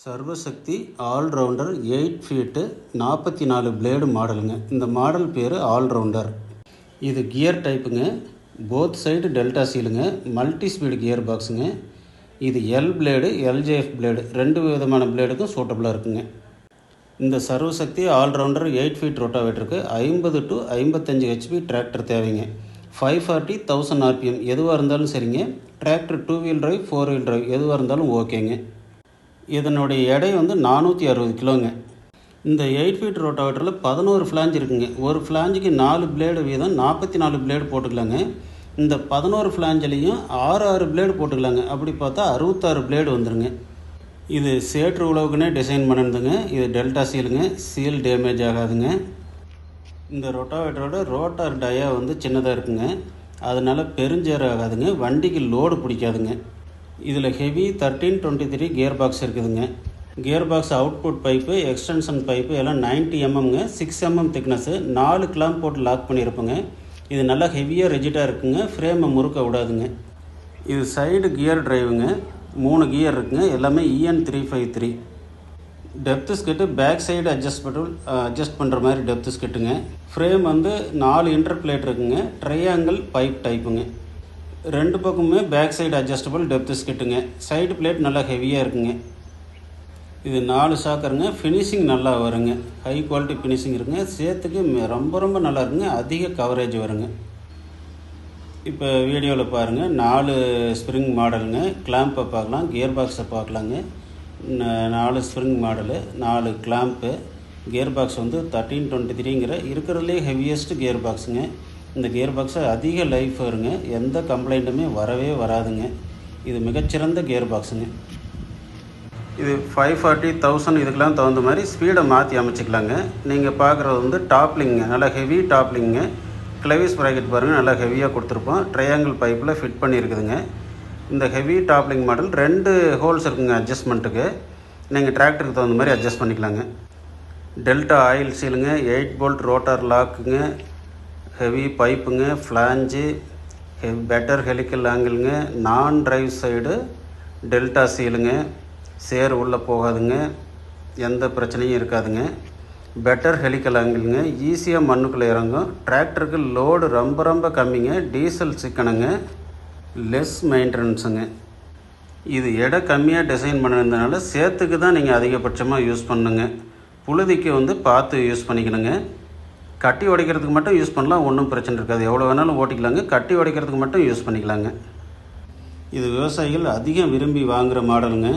சர்வசக்தி allrounder 8 feet 44 blade மாடலுங்க. இந்த model பேர் ஆல்ரவுண்டர். இது கியர் டைப்புங்க. போத் சைடு டெல்டா சீலுங்க. மல்டி ஸ்பீடு கியர் பாக்ஸுங்க. இது எல் பிளேடு எல்ஜேஎஃப் பிளேடு ரெண்டு விதமான பிளேடுக்கும் சூட்டபுளாக இருக்குங்க. இந்த சர்வசக்தி ஆல்ரவுண்டர் 8 ஃபீட் ரொட்டாவேட்டருக்கு 50 to 55 ஹெச்பி டிராக்டர் தேவைங்க. 540 1000 RPM எதுவாக இருந்தாலும் சரிங்க. Tractor 2 wheel drive 4 wheel drive எதுவாக இருந்தாலும் ஓகேங்க. இதனுடைய எடை 460 கிலோங்க. இந்த 8 ஃபீட் ரோட்டாவேட்டரில் 11 ஃப்ளாஞ்ச் இருக்குங்க. ஒரு ஃப்ளாஞ்சுக்கு 4 பிளேடு வீதம் 44 பிளேடு போட்டுக்கலாங்க. இந்த 11 ஃப்ளாஞ்சிலையும் 6 பிளேடு போட்டுக்கலாங்க. அப்படி பார்த்தா 66 பிளேடு வந்துடுங்க. இது சேற்று உழவுக்குன்னே டிசைன் பண்ணுதுங்க. இது டெல்டா சீலுங்க. சீல் டேமேஜ் ஆகாதுங்க. இந்த ரொட்டாவேட்டரோட ரோட்டார் டயா சின்னதாக இருக்குங்க. அதனால் பெருஞ்சேர் ஆகாதுங்க. வண்டிக்கு லோடு பிடிக்காதுங்க. இதில் ஹெவி 1323 கியர் பாக்ஸ் இருக்குதுங்க. Gear box output pipe extension pipe எல்லாம் 90 mmங்க. 6 mm திக்னஸ்ஸு. 4 கிளாம்ப் போட்டு லாக் பண்ணியிருப்போங்க. இது நல்லா ஹெவியாக ரெஜிட்டாக இருக்குங்க. ஃப்ரேமை முறுக்க விடாதுங்க. இது சைடு கியர் டிரைவுங்க. 3 கியர் இருக்குங்க. எல்லாமே EN353. Depth skid back side adjust பண்ணுற மாதிரி டெப்த்து ஸ்கெட்டுங்க. ஃப்ரேம் 4 இன்டர் பிளேட் இருக்குங்க. ட்ரையாங்கிள் பைப் டைப்புங்க. ரெண்டு பக்கமுமே பேக் சைடு அட்ஜஸ்டபிள் டெப்த்து ஸ்கெட்டுங்க. சைடு பிளேட் நல்லா ஹெவியாக இருக்குங்க. இது 4 ஷாக்கருங்க. ஃபினிஷிங் நல்லா வருங்க. ஹை குவாலிட்டி ஃபினிஷிங் இருக்குங்க. சேத்துக்கு ரொம்ப நல்லா இருக்குங்க. அதிக கவரேஜ் வருங்க. இப்போ வீடியோவில் பாருங்கள். 4 ஸ்ப்ரிங் மாடலுங்க. கிளாம்பை பார்க்கலாம். கியர் பாக்ஸை பார்க்கலாங்க. 4 spring model, 4 clamp. Gear box 1323ங்கிற இருக்கிறதுலே ஹெவியஸ்ட் கியர் பாக்ஸுங்க. இந்த கியர் பாக்ஸை அதிக லைஃப் வருங்க. எந்த கம்ப்ளைண்ட்டுமே வரவே வராதுங்க. இது மிகச்சிறந்த கியர் பாக்ஸுங்க. இது 540 1000 இதுக்கெல்லாம் தகுந்த மாதிரி ஸ்பீடை மாற்றி அமைச்சிக்கலாங்க. நீங்கள் பார்க்குறது டாப்லிங்க. நல்லா ஹெவி டாப்லிங்க. கிளவிஸ் ப்ராக்கெட் பாருங்கள். நல்லா ஹெவியாக கொடுத்துருப்போம். ட்ரையாங்கிள் பைப்பில் ஃபிட் பண்ணியிருக்குதுங்க. இந்த ஹெவி டாப்லிங் மாடல் 2 ஹோல்ஸ் இருக்குங்க அட்ஜஸ்ட்மெண்ட்டுக்கு. நீங்கள் டிராக்டருக்கு தகுந்த மாதிரி அட்ஜஸ்ட் பண்ணிக்கலாங்க. டெல்டா ஆயில் சீலுங்க. 8 போல்ட் ரோட்டார் லாக்குங்க. ஹெவி பைப்புங்க. ஃப்ளாஞ்சு பெட்டர் ஹெலிக்கல் ஆங்கிளுங்க. நான் டிரைவ் சைடு டெல்டா சீலுங்க. சேர் உள்ளே போகாதுங்க. எந்த பிரச்சனையும் இருக்காதுங்க. பெட்டர் ஹெலிக்கல் ஆங்கிளுங்க. ஈஸியாக மண்ணுக்குள்ளே இறங்கும். டிராக்டருக்கு லோடு ரொம்ப கம்மிங்க. டீசல் சிக்கனுங்க. லெஸ் மெயின்டெனன்ஸுங்க. இது எடை கம்மியாக டிசைன் பண்ணியிருந்தனால சேத்துக்கு தான் நீங்கள் அதிகபட்சமாக யூஸ் பண்ணுங்க. புழுதிக்கு பார்த்து யூஸ் பண்ணிக்கணுங்க. கட்டி உடைக்கிறதுக்கு மட்டும் யூஸ் பண்ணலாம். ஒன்றும் பிரச்சனை இருக்காது. எவ்வளோ வேணாலும் ஓட்டிக்கலாங்க. கட்டி உடைக்கிறதுக்கு மட்டும் யூஸ் பண்ணிக்கலாங்க. இது விவசாயிகள் அதிகம் விரும்பி வாங்குகிற மாடலுங்க.